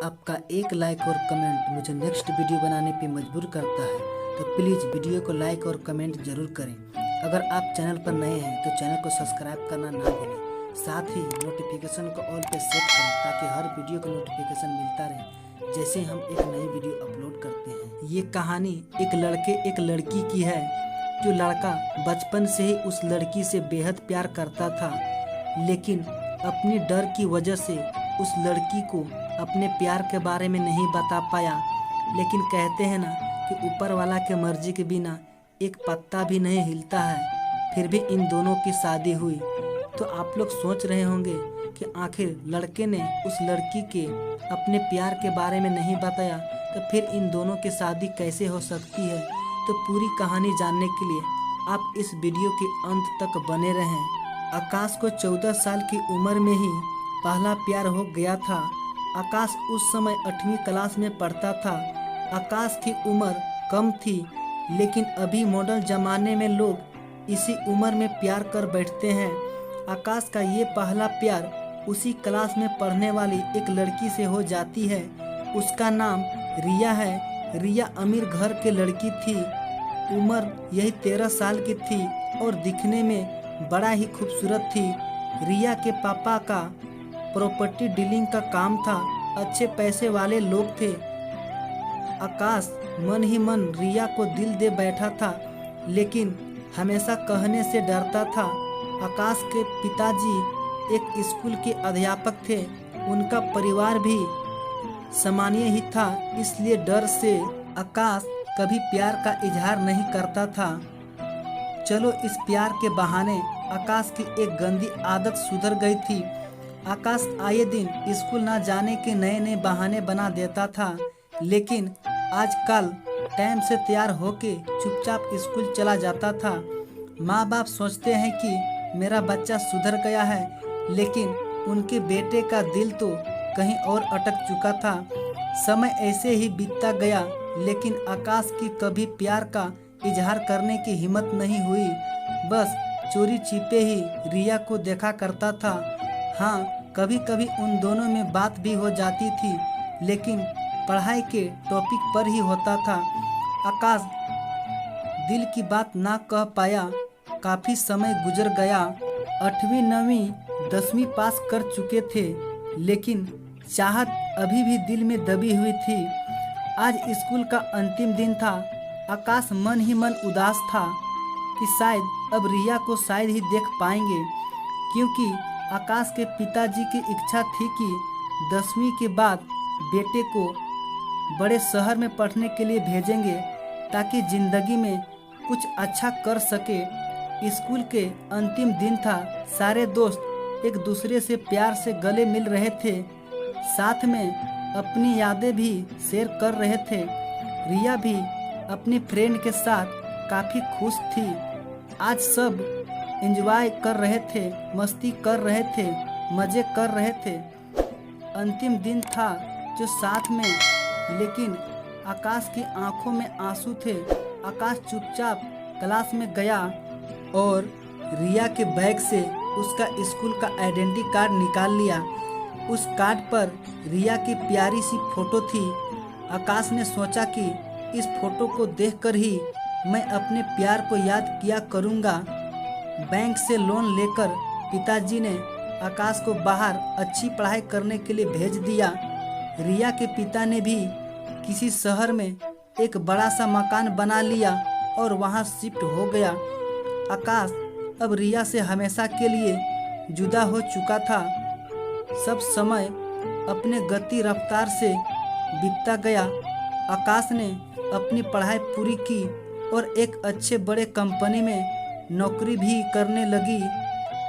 आपका एक लाइक और कमेंट मुझे नेक्स्ट वीडियो बनाने पे मजबूर करता है, तो प्लीज़ वीडियो को लाइक और कमेंट जरूर करें। अगर आप चैनल पर नए हैं तो चैनल को सब्सक्राइब करना ना भूलें, साथ ही नोटिफिकेशन को ऑल पे सेट करें ताकि हर वीडियो का नोटिफिकेशन मिलता रहे जैसे हम एक नई वीडियो अपलोड करते हैं। ये कहानी एक लड़के एक लड़की की है। जो लड़का बचपन से ही उस लड़की से बेहद प्यार करता था, लेकिन अपनी डर की वजह से उस लड़की को अपने प्यार के बारे में नहीं बता पाया। लेकिन कहते हैं ना कि ऊपर वाला के मर्जी के बिना एक पत्ता भी नहीं हिलता है। फिर भी इन दोनों की शादी हुई। तो आप लोग सोच रहे होंगे कि आखिर लड़के ने उस लड़की के अपने प्यार के बारे में नहीं बताया तो फिर इन दोनों की शादी कैसे हो सकती है। तो पूरी कहानी जानने के लिए आप इस वीडियो के अंत तक बने रहें। आकाश को 14 साल की उम्र में ही पहला प्यार हो गया था। आकाश उस समय 8वीं क्लास में पढ़ता था। आकाश की उम्र कम थी, लेकिन अभी मॉडर्न ज़माने में लोग इसी उम्र में प्यार कर बैठते हैं। आकाश का ये पहला प्यार उसी क्लास में पढ़ने वाली एक लड़की से हो जाती है। उसका नाम रिया है। रिया अमीर घर के लड़की थी। उम्र यही 13 साल की थी और दिखने में बड़ा ही खूबसूरत थी। रिया के पापा का प्रॉपर्टी डीलिंग का काम था। अच्छे पैसे वाले लोग थे। आकाश मन ही मन रिया को दिल दे बैठा था, लेकिन हमेशा कहने से डरता था। आकाश के पिताजी एक स्कूल के अध्यापक थे। उनका परिवार भी सामान्य ही था, इसलिए डर से आकाश कभी प्यार का इजहार नहीं करता था। चलो इस प्यार के बहाने आकाश की एक गंदी आदत सुधर गई थी। आकाश आए दिन स्कूल ना जाने के नए नए बहाने बना देता था, लेकिन आजकल टाइम से तैयार होके चुपचाप स्कूल चला जाता था। माँ बाप सोचते हैं कि मेरा बच्चा सुधर गया है, लेकिन उनके बेटे का दिल तो कहीं और अटक चुका था। समय ऐसे ही बीतता गया, लेकिन आकाश की कभी प्यार का इजहार करने की हिम्मत नहीं हुई। बस चोरी छिपे ही रिया को देखा करता था। हाँ, कभी कभी उन दोनों में बात भी हो जाती थी, लेकिन पढ़ाई के टॉपिक पर ही होता था। आकाश दिल की बात ना कह पाया। काफ़ी समय गुजर गया। 8वीं 9वीं 10वीं पास कर चुके थे, लेकिन चाहत अभी भी दिल में दबी हुई थी। आज स्कूल का अंतिम दिन था। आकाश मन ही मन उदास था कि शायद अब रिया को शायद ही देख पाएंगे, क्योंकि आकाश के पिताजी की इच्छा थी कि 10वीं के बाद बेटे को बड़े शहर में पढ़ने के लिए भेजेंगे ताकि ज़िंदगी में कुछ अच्छा कर सके। स्कूल के अंतिम दिन था। सारे दोस्त एक दूसरे से प्यार से गले मिल रहे थे, साथ में अपनी यादें भी शेयर कर रहे थे। रिया भी अपनी फ्रेंड के साथ काफ़ी खुश थी। आज सब एंजॉय कर रहे थे, मस्ती कर रहे थे, मज़े कर रहे थे। अंतिम दिन था जो साथ में, लेकिन आकाश की आंखों में आंसू थे। आकाश चुपचाप क्लास में गया और रिया के बैग से उसका स्कूल का आइडेंटिटी कार्ड निकाल लिया। उस कार्ड पर रिया की प्यारी सी फोटो थी। आकाश ने सोचा कि इस फोटो को देखकर ही मैं अपने प्यार को याद किया करूँगा। बैंक से लोन लेकर पिताजी ने आकाश को बाहर अच्छी पढ़ाई करने के लिए भेज दिया। रिया के पिता ने भी किसी शहर में एक बड़ा सा मकान बना लिया और वहां शिफ्ट हो गया। आकाश अब रिया से हमेशा के लिए जुदा हो चुका था। सब समय अपने गति रफ्तार से बीतता गया। आकाश ने अपनी पढ़ाई पूरी की और एक अच्छे बड़े कंपनी में नौकरी भी करने लगी।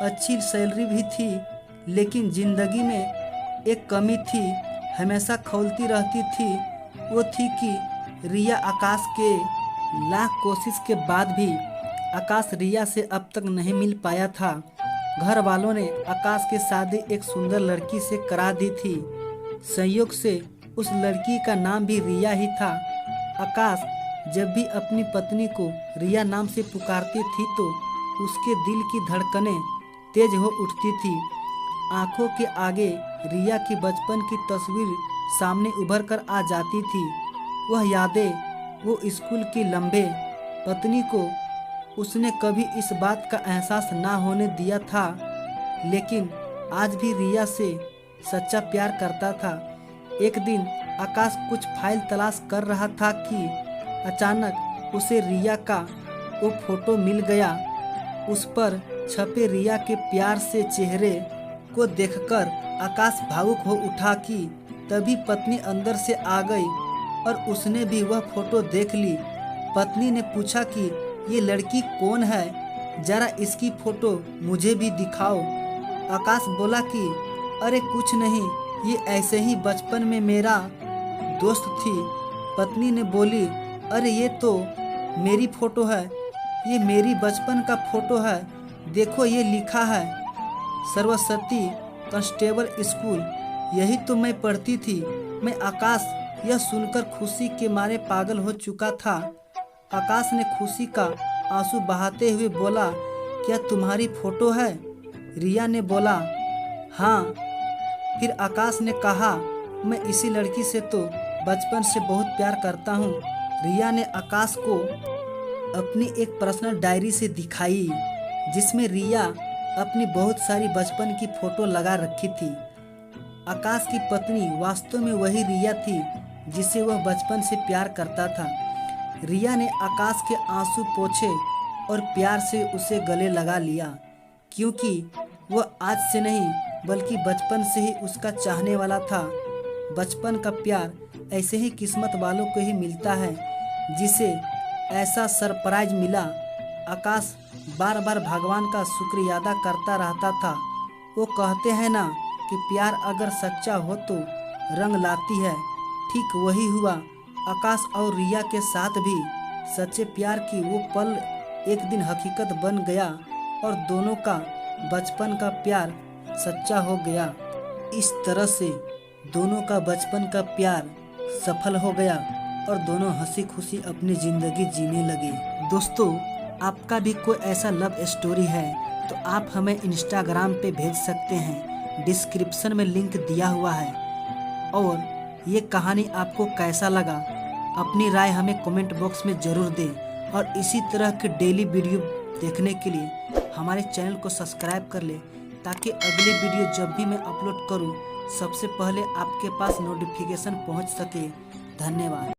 अच्छी सैलरी भी थी, लेकिन ज़िंदगी में एक कमी थी, हमेशा खौलती रहती थी। वो थी कि रिया आकाश के लाख कोशिश के बाद भी आकाश रिया से अब तक नहीं मिल पाया था। घर वालों ने आकाश की शादी एक सुंदर लड़की से करा दी थी। संयोग से उस लड़की का नाम भी रिया ही था। आकाश जब भी अपनी पत्नी को रिया नाम से पुकारती थी तो उसके दिल की धड़कनें तेज हो उठती थी। आंखों के आगे रिया की बचपन की तस्वीर सामने उभर कर आ जाती थी। वह यादें, वो स्कूल की लम्बे पत्नी को उसने कभी इस बात का एहसास ना होने दिया था, लेकिन आज भी रिया से सच्चा प्यार करता था। एक दिन आकाश कुछ फाइल तलाश कर रहा था कि अचानक उसे रिया का वो फोटो मिल गया। उस पर छपे रिया के प्यार से चेहरे को देखकर आकाश भावुक हो उठा कि तभी पत्नी अंदर से आ गई और उसने भी वह फोटो देख ली। पत्नी ने पूछा कि ये लड़की कौन है, जरा इसकी फोटो मुझे भी दिखाओ। आकाश बोला कि अरे कुछ नहीं, ये ऐसे ही बचपन में मेरा दोस्त थी। पत्नी ने बोली, अरे ये तो मेरी फोटो है, ये मेरी बचपन का फोटो है, देखो ये लिखा है सरस्वती कांस्टेबल स्कूल, यही तो मैं पढ़ती थी। मैं आकाश यह सुनकर खुशी के मारे पागल हो चुका था। आकाश ने खुशी का आंसू बहाते हुए बोला, क्या तुम्हारी फोटो है? रिया ने बोला, हाँ। फिर आकाश ने कहा, मैं इसी लड़की से तो बचपन से बहुत प्यार करता हूँ। रिया ने आकाश को अपनी एक पर्सनल डायरी से दिखाई, जिसमें रिया अपनी बहुत सारी बचपन की फोटो लगा रखी थी। आकाश की पत्नी वास्तव में वही रिया थी जिसे वह बचपन से प्यार करता था। रिया ने आकाश के आंसू पोंछे और प्यार से उसे गले लगा लिया, क्योंकि वह आज से नहीं बल्कि बचपन से ही उसका चाहने वाला था। बचपन का प्यार ऐसे ही किस्मत वालों को ही मिलता है, जिसे ऐसा सरप्राइज मिला। आकाश बार बार भगवान का शुक्रिया अदा करता रहता था। वो कहते हैं ना कि प्यार अगर सच्चा हो तो रंग लाती है, ठीक वही हुआ आकाश और रिया के साथ भी। सच्चे प्यार की वो पल एक दिन हकीकत बन गया और दोनों का बचपन का प्यार सच्चा हो गया। इस तरह से दोनों का बचपन का प्यार सफल हो गया और दोनों हंसी खुशी अपनी ज़िंदगी जीने लगे। दोस्तों, आपका भी कोई ऐसा लव स्टोरी है तो आप हमें इंस्टाग्राम पे भेज सकते हैं, डिस्क्रिप्शन में लिंक दिया हुआ है। और ये कहानी आपको कैसा लगा, अपनी राय हमें कमेंट बॉक्स में ज़रूर दें। और इसी तरह के डेली वीडियो देखने के लिए हमारे चैनल को सब्सक्राइब कर लें, ताकि अगली वीडियो जब भी मैं अपलोड करूं सबसे पहले आपके पास नोटिफिकेशन पहुंच सके। धन्यवाद।